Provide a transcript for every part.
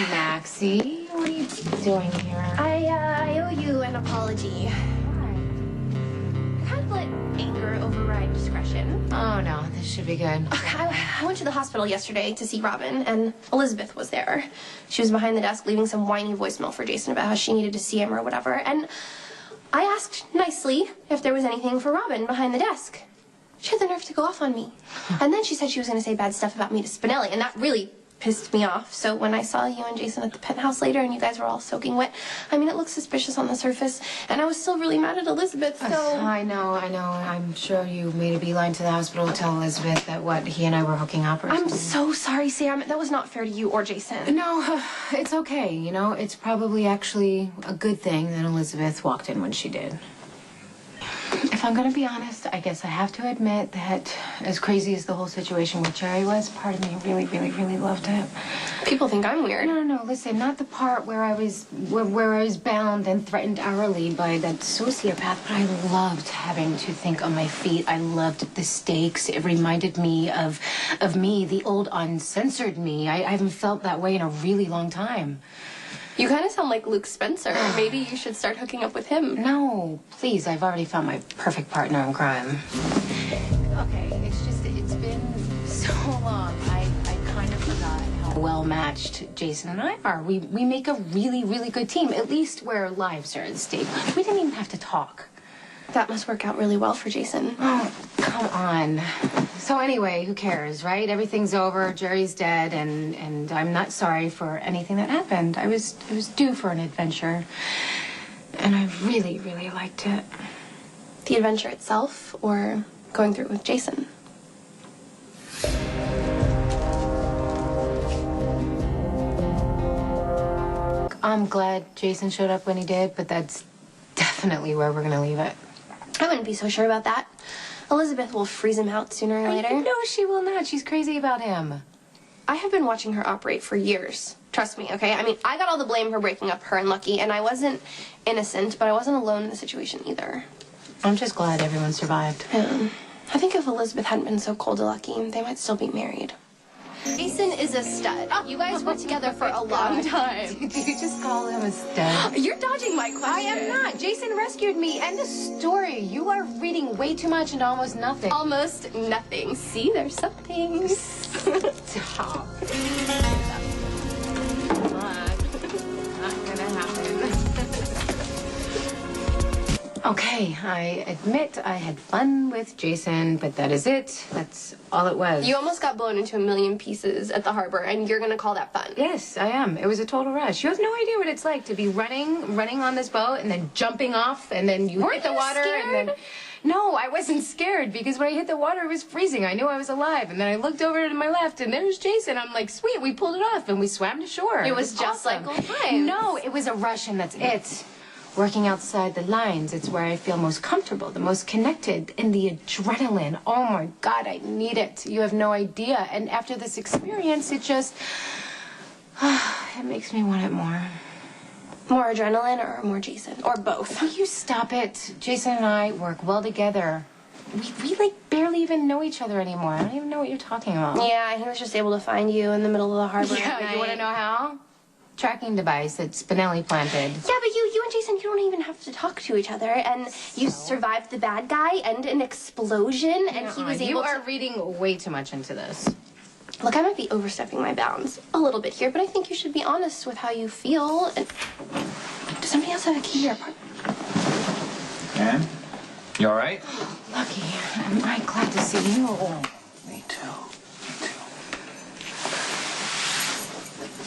Maxie, what are you doing here? I owe you an apology. Why? I kind of let anger override discretion. Oh, no, this should be good. I went to the hospital yesterday to see Robin, and Elizabeth was there. She was behind the desk leaving some whiny voicemail for Jason about how she needed to see him or whatever, and I asked nicely if there was anything for Robin behind the desk. She had the nerve to go off on me. And then she said she was going to say bad stuff about me to Spinelli, and that really pissed me off. So when I saw you and Jason at the penthouse later and you guys were all soaking wet, I mean, it looked suspicious on the surface, and I was still really mad at Elizabeth, so... I know. I'm sure you made a beeline to the hospital to tell Elizabeth that, he and I were hooking up or something. I'm so sorry, Sam. That was not fair to you or Jason. No, it's okay, you know? It's probably actually a good thing that Elizabeth walked in when she did. If I'm gonna be honest, I guess I have to admit that as crazy as the whole situation with Jerry was, part of me really, really, really loved it. People think I'm weird. No, listen, not the part where I was bound and threatened hourly by that sociopath, but I loved having to think on my feet. I loved the stakes. It reminded me of me, the old uncensored me. I haven't felt that way in a really long time. You kind of sound like Luke Spencer. Maybe you should start hooking up with him. No, please. I've already found my perfect partner in crime. Okay, it's been so long. I kind of forgot how well-matched Jason and I are. We make a really, really good team, at least where lives are at stake. We didn't even have to talk. That must work out really well for Jason. Oh, come on. So anyway, who cares, right? Everything's over, Jerry's dead, and I'm not sorry for anything that happened. I was due for an adventure, and I really, really liked it. The adventure itself, or going through it with Jason? I'm glad Jason showed up when he did, but that's definitely where we're gonna leave it. I wouldn't be so sure about that. Elizabeth will freeze him out sooner or later. No, she will not. She's crazy about him. I have been watching her operate for years. Trust me, okay? I mean, I got all the blame for breaking up her and Lucky, and I wasn't innocent, but I wasn't alone in the situation either. I'm just glad everyone survived. I think if Elizabeth hadn't been so cold to Lucky, they might still be married. Jason is a stud. You guys were together for a long time. Did you just call him a stud? You're dodging my question. I am not. Jason rescued me. End of story. You are reading way too much into almost nothing. Almost nothing. See, there's something. Stop. Come on. Not gonna happen. Okay, I admit I had fun with Jason, but that is it. That's all it was. You almost got blown into a million pieces at the harbor, and you're gonna call that fun? Yes, I am. It was a total rush. You have no idea what it's like to be running on this boat and then jumping off, and then you hit the water, scared? and then... No, I wasn't scared because when I hit the water, it was freezing. I knew I was alive, and then I looked over to my left, and there's Jason. I'm like, sweet, we pulled it off, and we swam to shore. It was just awesome. like old times. No, it was a rush, and that's it. Working outside the lines, it's where I feel most comfortable, the most connected, and the adrenaline. Oh my God, I need it. You have no idea. And after this experience, it just, it makes me want it more. More adrenaline or more Jason? Or both? Will you stop it? Jason and I work well together. We like barely even know each other anymore. I don't even know what you're talking about. Yeah, he was just able to find you in the middle of the harbor. Yeah, you want to know how? Tracking device that Spinelli planted. Yeah, but you and Jason, you don't even have to talk to each other, and you survived the bad guy and an explosion, and he was able to... You are reading way too much into this. Look, I might be overstepping my bounds a little bit here, but I think you should be honest with how you feel. And... Does somebody else have a key to your apartment? Ann? You all right? Lucky. I'm glad to see you. Me too.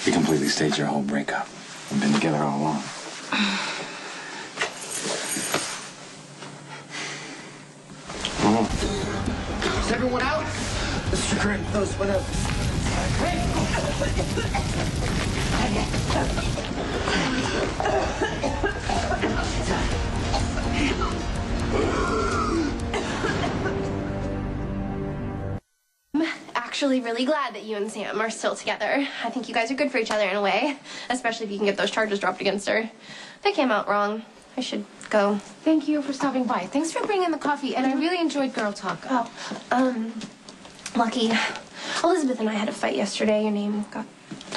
We completely staged your whole breakup. We've been together all along. Is everyone out? Mr. Curtin, throw one up. Actually really glad that you and Sam are still together. I think you guys are good for each other in a way, especially if you can get those charges dropped against her. They came out wrong. I should go. Thank you for stopping by. Thanks for bringing the coffee, and I really enjoyed Girl Talk. Oh, Lucky. Elizabeth and I had a fight yesterday. Your name got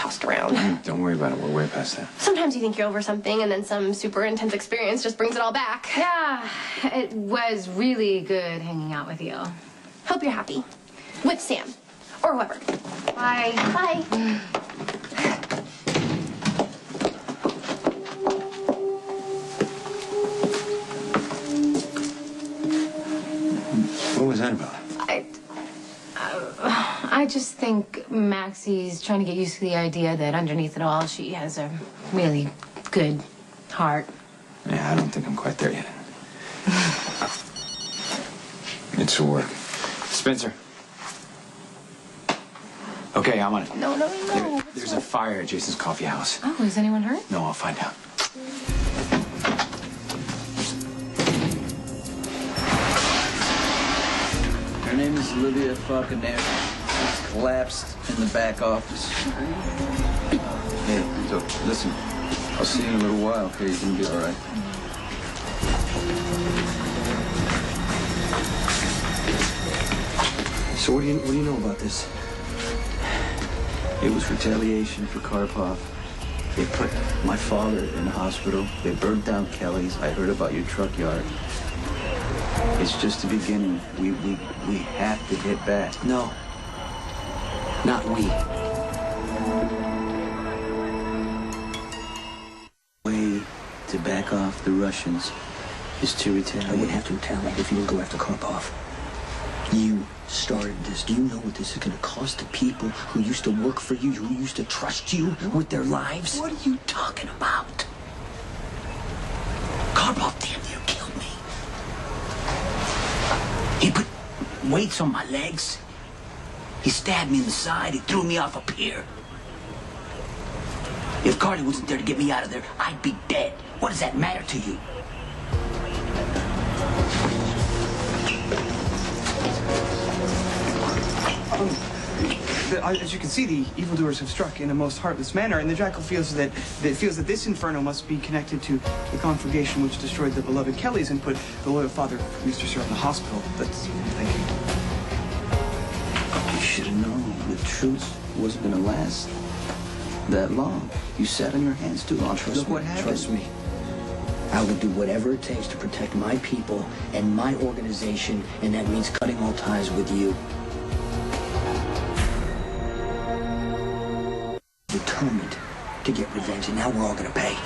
tossed around. Don't worry about it. We're way past that. Sometimes you think you're over something, and then some super intense experience just brings it all back. Yeah, it was really good hanging out with you. Hope you're happy. With Sam. Or whoever. Bye. Bye. What was that about? I just think Maxie's trying to get used to the idea that underneath it all, she has a really good heart. Yeah, I don't think I'm quite there yet. It's for work. Spencer. Okay, I'm on it. No. There's a fire at Jason's coffee house. Oh, is anyone hurt? No, I'll find out. Her name is Olivia fucking there. She's collapsed in the back office. Hey, so listen, I'll see you in a little while, okay? You're gonna be all right. So what do you know about this? It was retaliation for Karpov. They put my father in the hospital. They burned down Kelly's. I heard about your truck yard. It's just the beginning. We have to get back. No. Not we. Way to back off the Russians is to retaliate. I wouldn't have to retaliate if you didn't go after Karpov. You started this. Do you know what this is going to cost the people who used to work for you, who used to trust you with their lives? What are you talking about? Karpov damn near killed me. He put weights on my legs. He stabbed me in the side. He threw me off a pier. If Carly wasn't there to get me out of there, I'd be dead. What does that matter to you? As you can see, the evildoers have struck in a most heartless manner, and the jackal feels that this inferno must be connected to the conflagration which destroyed the beloved Kellys and put the loyal father of Mr. Sir in the hospital. That's what I'm thinking. You should have known the truth wasn't going to last that long. You sat on your hands too long. Look what happened. Trust me. I will do whatever it takes to protect my people and my organization, and that means cutting all ties with you. Determined to get revenge, and now we're all gonna pay.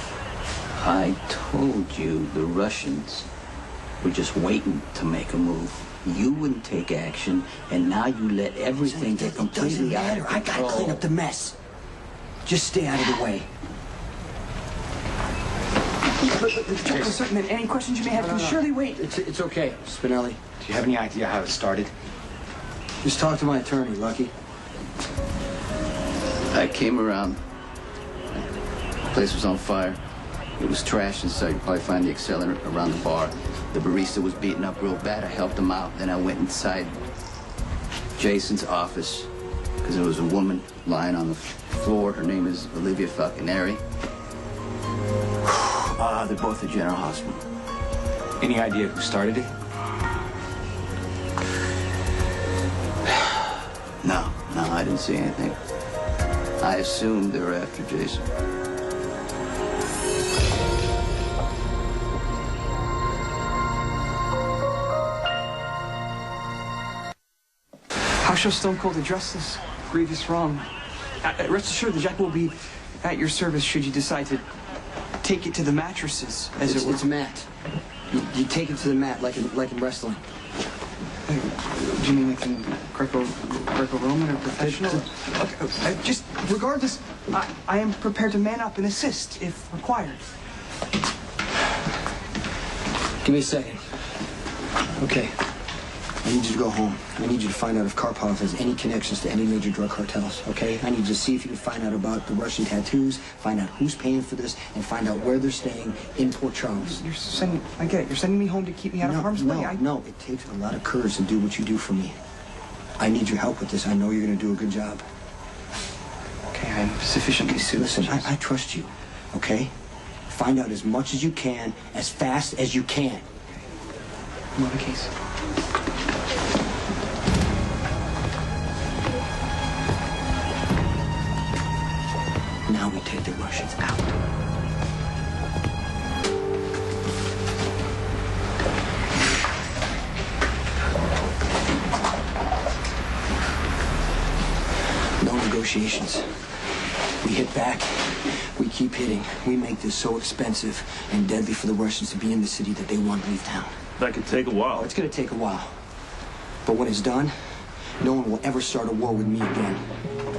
I told you the Russians were just waiting to make a move. You wouldn't take action, and now you let everything get completely out of I control. gotta clean up the mess. Just stay out of the way. But Jackal, certain that any questions you may have can surely wait. It's okay, Spinelli. Do you have any idea how it started? Just talk to my attorney, Lucky. I came around. The place was on fire. It was trash inside. You'd probably find the accelerant around the bar. The barista was beaten up real bad. I helped him out. Then I went inside Jason's office because there was a woman lying on the floor. Her name is Olivia Falconeri. They're both at General Hospital. Any idea who started it? No, I didn't see anything. I assumed they were after Jason. How shall Stone Cold address this grievous wrong? Rest assured, the jackal will be at your service should you decide to take it to the mattresses, as it were. It's mat. You take it to the mat like in wrestling. Do you mean like in Greco-Roman or professional? Okay, just regardless, I am prepared to man up and assist if required. Give me a second. Okay. I need you to go home. I need you to find out if Karpov has any connections to any major drug cartels, okay? I need you to see if you can find out about the Russian tattoos, find out who's paying for this, and find out where they're staying in Port Charles. I get it. You're sending me home to keep me out of harm's way. No, it takes a lot of courage to do what you do for me. I need your help with this. I know you're going to do a good job. Okay, I'm sufficiently serious. Listen, I trust you, okay? Find out as much as you can, as fast as you can. I'm on the case. Russians out. No negotiations. We hit back. We keep hitting. We make this so expensive and deadly for the Russians to be in the city that they want to leave town. That could take a while. Oh, it's going to take a while. But when it's done, no one will ever start a war with me again.